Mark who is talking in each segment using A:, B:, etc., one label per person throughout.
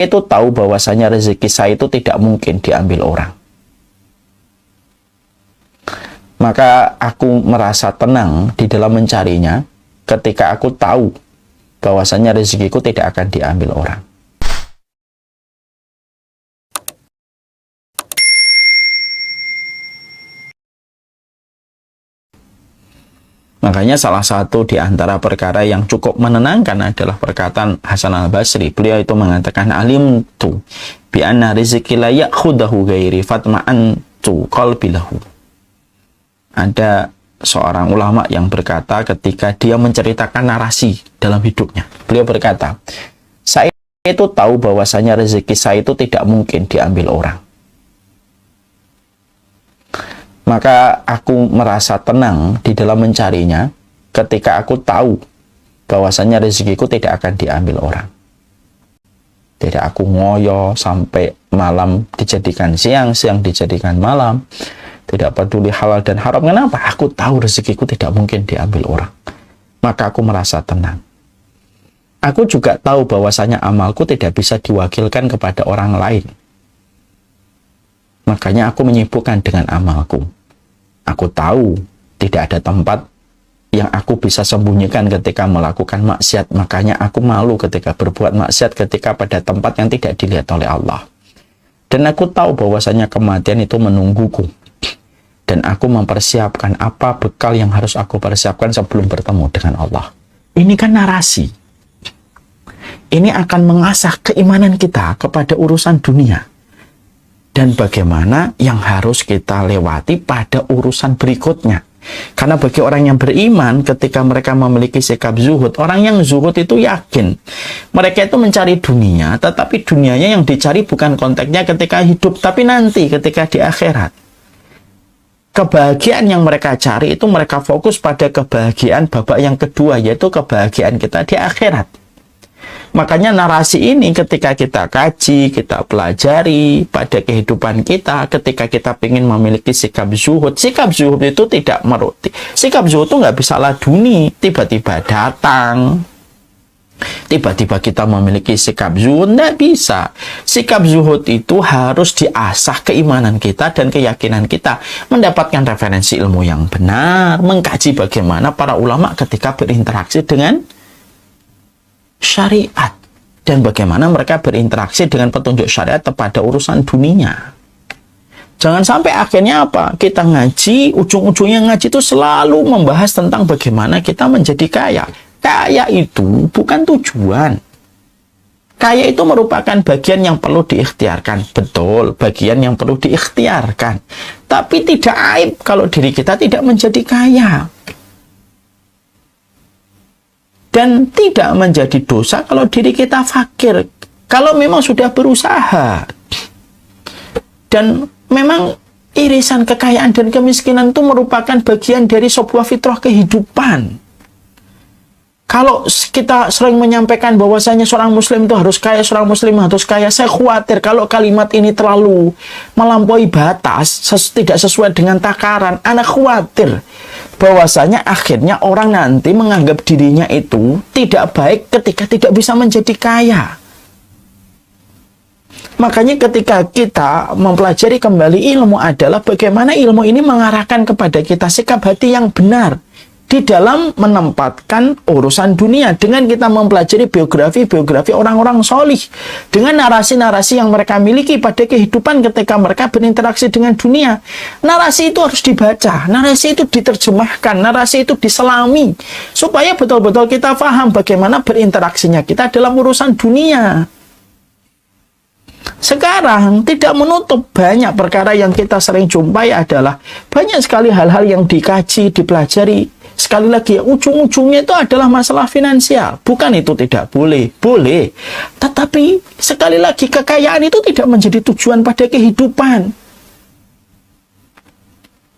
A: itu tahu bahwasanya rezeki saya itu tidak mungkin diambil orang. Maka aku merasa tenang di dalam mencarinya ketika aku tahu bahwasanya rezekiku tidak akan diambil orang. Makanya salah satu di antara perkara yang cukup menenangkan adalah perkataan Hasan al-Basri. Beliau itu mengatakan, alim tu bi anna rizqi la ya'khudahu ghairi fatma'an tu qalbi lahu. Ada seorang ulama yang berkata ketika dia menceritakan narasi dalam hidupnya. Beliau berkata, saya itu tahu bahwasanya rezeki saya itu tidak mungkin diambil orang. Maka aku merasa tenang di dalam mencarinya ketika aku tahu bahwasanya rezekiku tidak akan diambil orang. Tidak aku ngoyo sampai malam dijadikan siang, siang dijadikan malam. Tidak peduli halal dan haram. Kenapa? Aku tahu rezekiku tidak mungkin diambil orang. Maka aku merasa tenang. Aku juga tahu bahwasanya amalku tidak bisa diwakilkan kepada orang lain. Makanya aku menyibukkan dengan amalku. Aku tahu tidak ada tempat yang aku bisa sembunyikan ketika melakukan maksiat. Makanya aku malu ketika berbuat maksiat ketika pada tempat yang tidak dilihat oleh Allah. Dan aku tahu bahwasanya kematian itu menungguku. Dan aku mempersiapkan apa bekal yang harus aku persiapkan sebelum bertemu dengan Allah. Ini kan narasi. Ini akan mengasah keimanan kita kepada urusan dunia. Dan bagaimana yang harus kita lewati pada urusan berikutnya. Karena bagi orang yang beriman, ketika mereka memiliki sikap zuhud, orang yang zuhud itu yakin mereka itu mencari dunia, tetapi dunianya yang dicari bukan konteksnya ketika hidup, tapi nanti ketika di akhirat. Kebahagiaan yang mereka cari itu mereka fokus pada kebahagiaan babak yang kedua, yaitu kebahagiaan kita di akhirat. Makanya narasi ini ketika kita kaji, kita pelajari pada kehidupan kita, ketika kita ingin memiliki sikap zuhud itu tidak meruti. Sikap zuhud itu nggak bisa laduni, tiba-tiba datang. Tiba-tiba kita memiliki sikap zuhud, nggak bisa. Sikap zuhud itu harus diasah keimanan kita dan keyakinan kita. Mendapatkan referensi ilmu yang benar, mengkaji bagaimana para ulama ketika berinteraksi dengan syariat dan bagaimana mereka berinteraksi dengan petunjuk syariat pada urusan dunia. Jangan sampai akhirnya apa? Kita ngaji, ujung-ujungnya ngaji itu selalu membahas tentang bagaimana kita menjadi kaya. Kaya itu bukan tujuan. Kaya itu merupakan bagian yang perlu diikhtiarkan. Betul, bagian yang perlu diikhtiarkan. Tapi tidak aib kalau diri kita tidak menjadi kaya. Dan tidak menjadi dosa kalau diri kita fakir. Kalau memang sudah berusaha. Dan memang irisan kekayaan dan kemiskinan itu merupakan bagian dari sebuah fitrah kehidupan. Kalau kita sering menyampaikan bahwasanya seorang muslim itu harus kaya, seorang muslim harus kaya, saya khawatir kalau kalimat ini terlalu melampaui batas, tidak sesuai dengan takaran, anak khawatir bahwasanya akhirnya orang nanti menganggap dirinya itu tidak baik ketika tidak bisa menjadi kaya. Makanya ketika kita mempelajari kembali ilmu adalah bagaimana ilmu ini mengarahkan kepada kita sikap hati yang benar di dalam menempatkan urusan dunia dengan kita mempelajari biografi orang-orang solih dengan narasi-narasi yang mereka miliki pada kehidupan ketika mereka berinteraksi dengan dunia. Narasi itu harus dibaca, narasi itu diterjemahkan, narasi itu diselami supaya betul-betul kita paham bagaimana berinteraksinya kita dalam urusan dunia. Sekarang tidak menutup banyak perkara yang kita sering jumpai adalah banyak sekali hal-hal yang dikaji, dipelajari. Sekali lagi, ujung-ujungnya itu adalah masalah finansial. Bukan itu tidak boleh. Boleh. Tetapi, sekali lagi, kekayaan itu tidak menjadi tujuan pada kehidupan.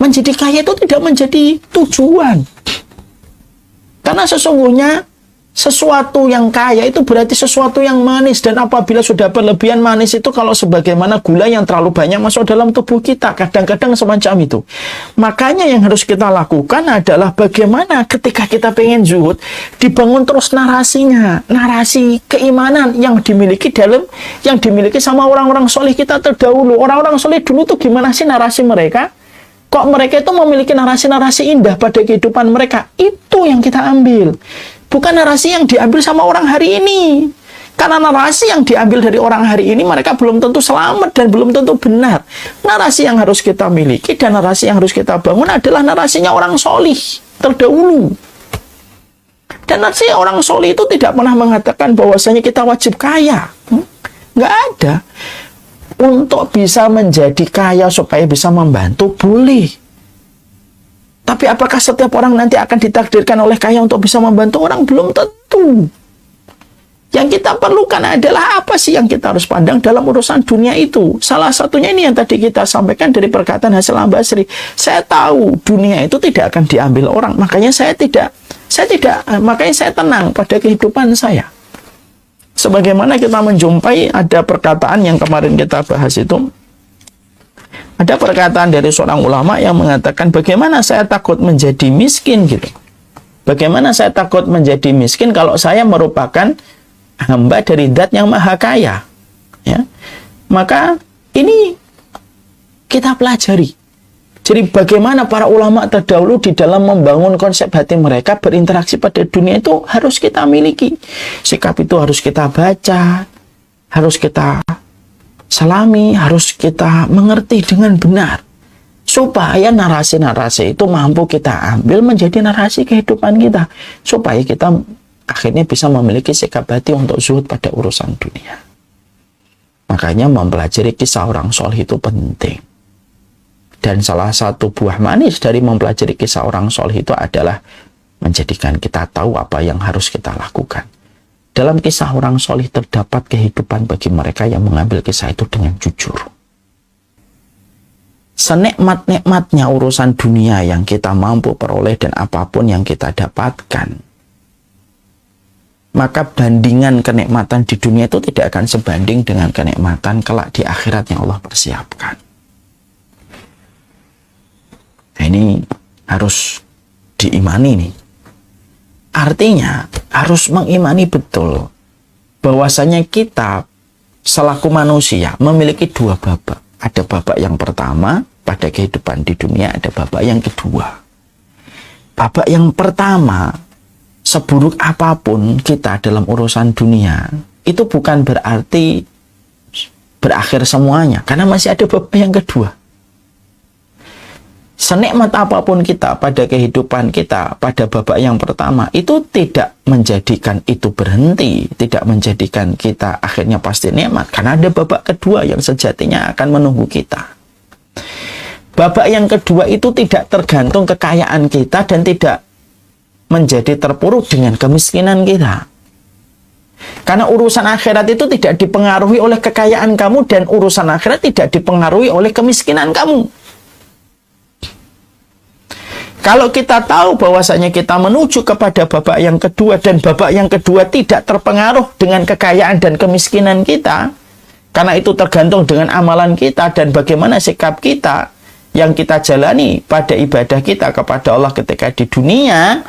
A: Menjadi kaya itu tidak menjadi tujuan. Karena sesungguhnya, Sesuatu yang kaya itu berarti sesuatu yang manis, dan apabila sudah berlebihan manis itu kalau sebagaimana gula yang terlalu banyak masuk dalam tubuh kita, kadang-kadang semacam itu. Makanya yang harus kita lakukan adalah bagaimana ketika kita pengen zuhud, dibangun terus narasinya, narasi keimanan yang dimiliki sama orang-orang soleh kita terdahulu. Orang-orang soleh dulu tuh gimana sih narasi mereka? Kok mereka itu memiliki narasi-narasi indah pada kehidupan mereka? Itu yang kita ambil. Bukan narasi yang diambil sama orang hari ini. Karena narasi yang diambil dari orang hari ini, mereka belum tentu selamat dan belum tentu benar. Narasi yang harus kita miliki dan narasi yang harus kita bangun adalah narasinya orang solih terdahulu. Dan narasi orang solih itu tidak pernah mengatakan bahwasanya kita wajib kaya. Nggak ada. Untuk bisa menjadi kaya supaya bisa membantu, boleh. Tapi apakah setiap orang nanti akan ditakdirkan oleh kaya untuk bisa membantu orang? Belum tentu. Yang kita perlukan adalah apa sih yang kita harus pandang dalam urusan dunia itu. Salah satunya ini yang tadi kita sampaikan dari perkataan Hasan al-Basri. Saya tahu dunia itu tidak akan diambil orang. Makanya saya tenang pada kehidupan saya. Sebagaimana kita menjumpai ada perkataan yang kemarin kita bahas itu. Ada perkataan dari seorang ulama yang mengatakan, bagaimana saya takut menjadi miskin gitu. Bagaimana saya takut menjadi miskin kalau saya merupakan hamba dari Zat yang maha kaya. Ya. Maka ini kita pelajari. Jadi bagaimana para ulama terdahulu di dalam membangun konsep hati mereka berinteraksi pada dunia itu harus kita miliki. Sikap itu harus kita baca, harus kita salami, harus kita mengerti dengan benar, supaya narasi-narasi itu mampu kita ambil menjadi narasi kehidupan kita, supaya kita akhirnya bisa memiliki sikap hati untuk zuhud pada urusan dunia. Makanya mempelajari kisah orang soleh itu penting. Dan salah satu buah manis dari mempelajari kisah orang soleh itu adalah menjadikan kita tahu apa yang harus kita lakukan. Dalam kisah orang soleh terdapat kehidupan bagi mereka yang mengambil kisah itu dengan jujur. Senikmat-nikmatnya urusan dunia yang kita mampu peroleh dan apapun yang kita dapatkan, maka bandingan kenikmatan di dunia itu tidak akan sebanding dengan kenikmatan kelak di akhirat yang Allah persiapkan. Nah, ini harus diimani nih. Artinya harus mengimani betul bahwasanya kita selaku manusia memiliki dua babak. Ada babak yang pertama pada kehidupan di dunia, ada babak yang kedua. Babak yang pertama, seburuk apapun kita dalam urusan dunia, itu bukan berarti berakhir semuanya, karena masih ada babak yang kedua. Senikmat apapun kita pada kehidupan kita pada babak yang pertama, itu tidak menjadikan itu berhenti, tidak menjadikan kita akhirnya pasti nikmat, karena ada babak kedua yang sejatinya akan menunggu kita. Babak yang kedua itu tidak tergantung kekayaan kita dan tidak menjadi terpuruk dengan kemiskinan kita. Karena urusan akhirat itu tidak dipengaruhi oleh kekayaan kamu, dan urusan akhirat tidak dipengaruhi oleh kemiskinan kamu. Kalau kita tahu bahwasanya kita menuju kepada babak yang kedua, dan babak yang kedua tidak terpengaruh dengan kekayaan dan kemiskinan kita, karena itu tergantung dengan amalan kita dan bagaimana sikap kita yang kita jalani pada ibadah kita kepada Allah ketika di dunia,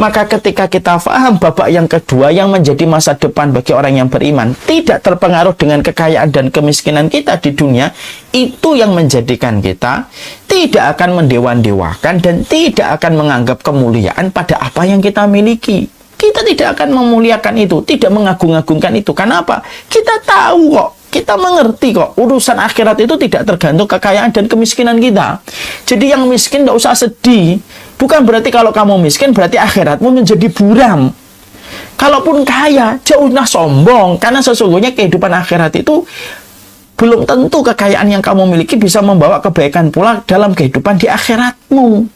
A: maka ketika kita faham babak yang kedua yang menjadi masa depan bagi orang yang beriman tidak terpengaruh dengan kekayaan dan kemiskinan kita di dunia, itu yang menjadikan kita tidak akan mendewa-dewakan dan tidak akan menganggap kemuliaan pada apa yang kita miliki. Kita tidak akan memuliakan itu, tidak mengagung-agungkan itu. Kenapa? Kita tahu kok, kita mengerti kok, urusan akhirat itu tidak tergantung kekayaan dan kemiskinan kita. Jadi yang miskin tidak usah sedih. Bukan berarti kalau kamu miskin berarti akhiratmu menjadi buram. Kalaupun kaya, jauhlah sombong. Karena sesungguhnya kehidupan akhirat itu belum tentu kekayaan yang kamu miliki bisa membawa kebaikan pula dalam kehidupan di akhiratmu.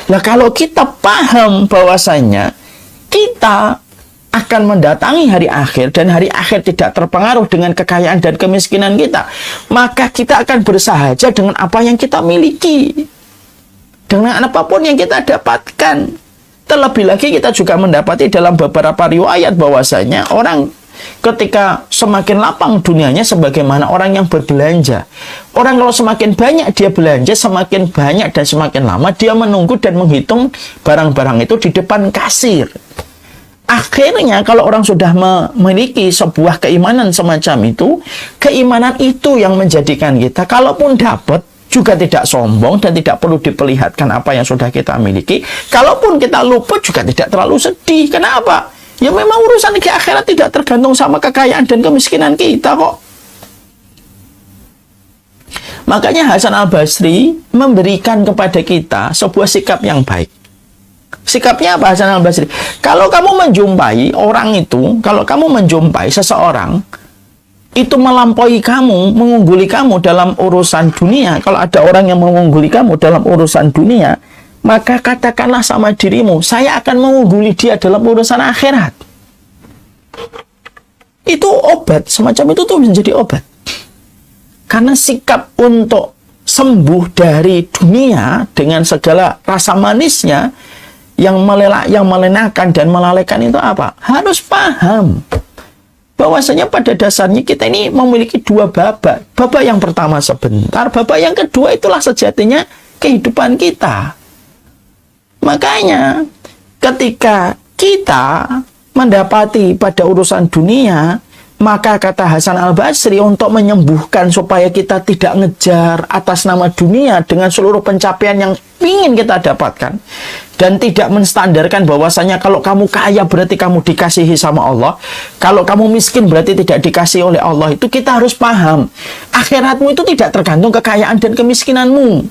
A: Nah, kalau kita paham bahwasanya kita akan mendatangi hari akhir dan hari akhir tidak terpengaruh dengan kekayaan dan kemiskinan kita, maka kita akan bersahaja dengan apa yang kita miliki, dengan apapun yang kita dapatkan. Terlebih lagi kita juga mendapati dalam beberapa riwayat bahwasanya orang ketika semakin lapang dunianya sebagaimana orang yang berbelanja. Orang kalau semakin banyak dia belanja, semakin banyak dan semakin lama dia menunggu dan menghitung barang-barang itu di depan kasir. Akhirnya kalau orang sudah memiliki sebuah keimanan semacam itu, keimanan itu yang menjadikan kita kalaupun dapat juga tidak sombong dan tidak perlu diperlihatkan apa yang sudah kita miliki. Kalaupun kita luput juga tidak terlalu sedih. Kenapa? Ya memang urusan ke akhirat tidak tergantung sama kekayaan dan kemiskinan kita kok. Makanya Hasan Al-Basri memberikan kepada kita sebuah sikap yang baik. Sikapnya apa Hasan Al-Basri? Kalau kamu menjumpai orang itu, kalau kamu menjumpai seseorang itu melampaui kamu, mengungguli kamu dalam urusan dunia, kalau ada orang yang mengungguli kamu dalam urusan dunia, maka katakanlah sama dirimu, saya akan mengungguli dia dalam urusan akhirat. Itu obat, semacam itu tuh menjadi obat. Karena sikap untuk sembuh dari dunia dengan segala rasa manisnya yang melenakan dan melalaikan itu apa? Harus paham bahwasanya pada dasarnya kita ini memiliki dua babak. Babak yang pertama sebentar, babak yang kedua itulah sejatinya kehidupan kita. Makanya ketika kita mendapati pada urusan dunia, maka kata Hasan Al-Basri untuk menyembuhkan supaya kita tidak ngejar atas nama dunia dengan seluruh pencapaian yang ingin kita dapatkan, dan tidak menstandarkan bahwasanya kalau kamu kaya berarti kamu dikasihi sama Allah, kalau kamu miskin berarti tidak dikasihi oleh Allah. Itu kita harus paham, akhiratmu itu tidak tergantung kekayaan dan kemiskinanmu.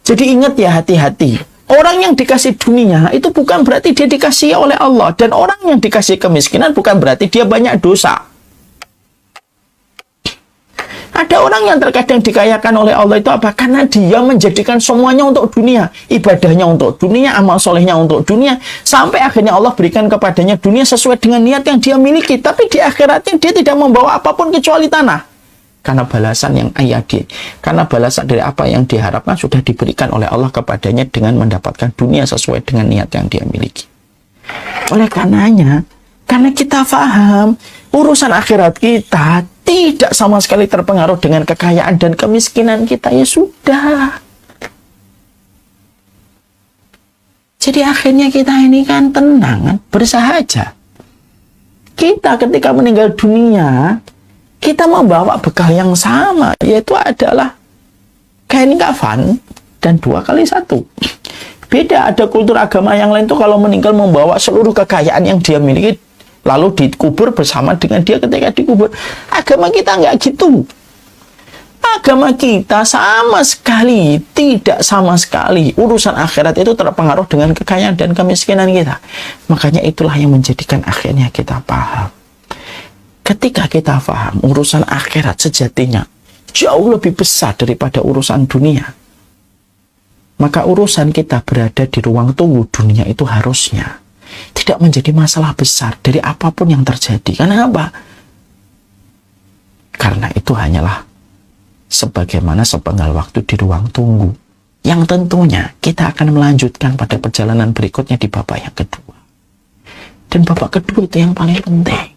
A: Jadi ingat ya, hati-hati. Orang yang dikasih dunia itu bukan berarti dia dikasihi oleh Allah, dan orang yang dikasih kemiskinan bukan berarti dia banyak dosa. Ada orang yang terkadang dikayakan oleh Allah itu apa? Karena dia menjadikan semuanya untuk dunia. Ibadahnya untuk dunia, amal solehnya untuk dunia. Sampai akhirnya Allah berikan kepadanya dunia sesuai dengan niat yang dia miliki. Tapi di akhiratnya dia tidak membawa apapun kecuali tanah. Karena balasan yang karena balasan dari apa yang diharapkan sudah diberikan oleh Allah kepadanya dengan mendapatkan dunia sesuai dengan niat yang dia miliki. Oleh karenanya, karena kita faham urusan akhirat kita tidak sama sekali terpengaruh dengan kekayaan dan kemiskinan kita, ya sudah. Jadi akhirnya kita ini kan tenang, bersahaja. Kita ketika meninggal dunia, kita membawa bekal yang sama, yaitu adalah kain kafan dan 2x1. Beda, ada kultur agama yang lain tuh kalau meninggal membawa seluruh kekayaan yang dia miliki lalu dikubur bersama dengan dia ketika dikubur. Agama kita nggak gitu. Agama kita sama sekali, tidak sama sekali urusan akhirat itu terpengaruh dengan kekayaan dan kemiskinan kita. Makanya itulah yang menjadikan akhirnya kita paham. Ketika kita paham urusan akhirat sejatinya jauh lebih besar daripada urusan dunia, maka urusan kita berada di ruang tunggu dunia itu harusnya tidak menjadi masalah besar dari apapun yang terjadi. Karena apa? Karena itu hanyalah sebagaimana sepenggal waktu di ruang tunggu, yang tentunya kita akan melanjutkan pada perjalanan berikutnya di babak yang kedua. Dan babak kedua itu yang paling penting.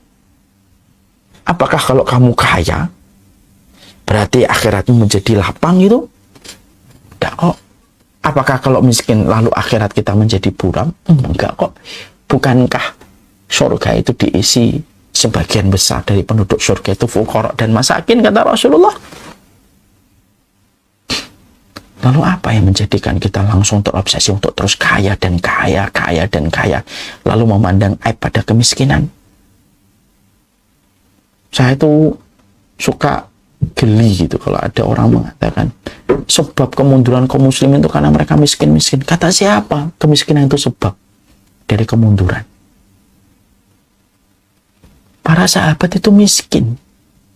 A: Apakah kalau kamu kaya berarti akhiratmu menjadi lapang itu? Enggak kok. Apakah kalau miskin lalu akhirat kita menjadi buram? Enggak kok. Bukankah surga itu diisi sebagian besar dari penduduk surga itu fuqara dan masakin, kata Rasulullah? Lalu apa yang menjadikan kita langsung terobsesi untuk terus kaya dan kaya, kaya dan kaya, lalu memandang aib pada kemiskinan? Saya itu suka geli gitu kalau ada orang mengatakan sebab kemunduran kaum muslimin itu karena mereka miskin-miskin. Kata siapa? Kemiskinan itu sebab dari kemunduran. Para sahabat itu miskin,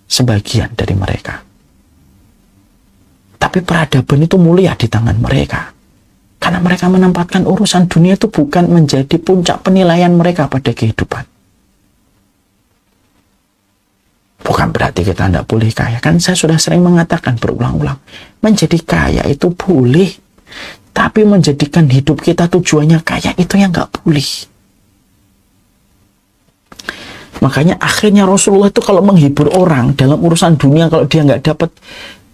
A: sebagian dari mereka. Tapi peradaban itu mulia di tangan mereka. Karena mereka menempatkan urusan dunia itu bukan menjadi puncak penilaian mereka pada kehidupan. Bukan berarti kita tidak boleh kaya. Kan saya sudah sering mengatakan berulang-ulang. Menjadi kaya itu boleh. Tapi menjadikan hidup kita tujuannya kaya, itu yang nggak boleh. Makanya akhirnya Rasulullah itu kalau menghibur orang dalam urusan dunia, kalau dia nggak dapat,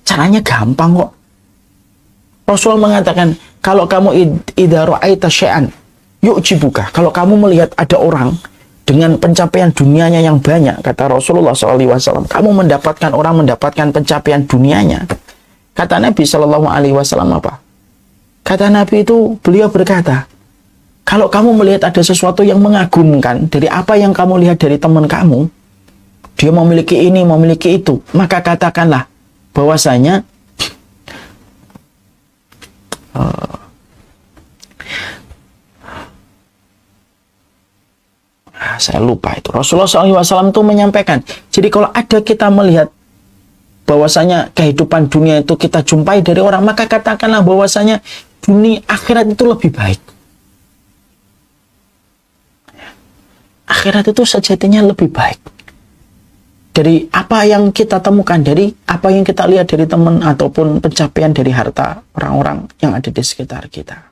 A: caranya gampang kok. Rasulullah mengatakan, kalau kamu idza ra'aita syai'an yu'jibuka, kalau kamu melihat ada orang dengan pencapaian dunianya yang banyak, kata Rasulullah SAW, kamu mendapatkan orang mendapatkan pencapaian dunianya. Kata Nabi SAW apa? Kata Nabi itu, beliau berkata, kalau kamu melihat ada sesuatu yang mengagumkan dari apa yang kamu lihat dari teman kamu, dia memiliki ini, memiliki itu, maka katakanlah bahwasanya saya lupa itu. Rasulullah SAW itu menyampaikan, jadi kalau ada kita melihat bahwasanya kehidupan dunia itu kita jumpai dari orang, maka katakanlah bahwasanya dunia akhirat itu lebih baik. Akhirat itu sejatinya lebih baik dari apa yang kita temukan, dari apa yang kita lihat dari teman ataupun pencapaian dari harta orang-orang yang ada di sekitar kita.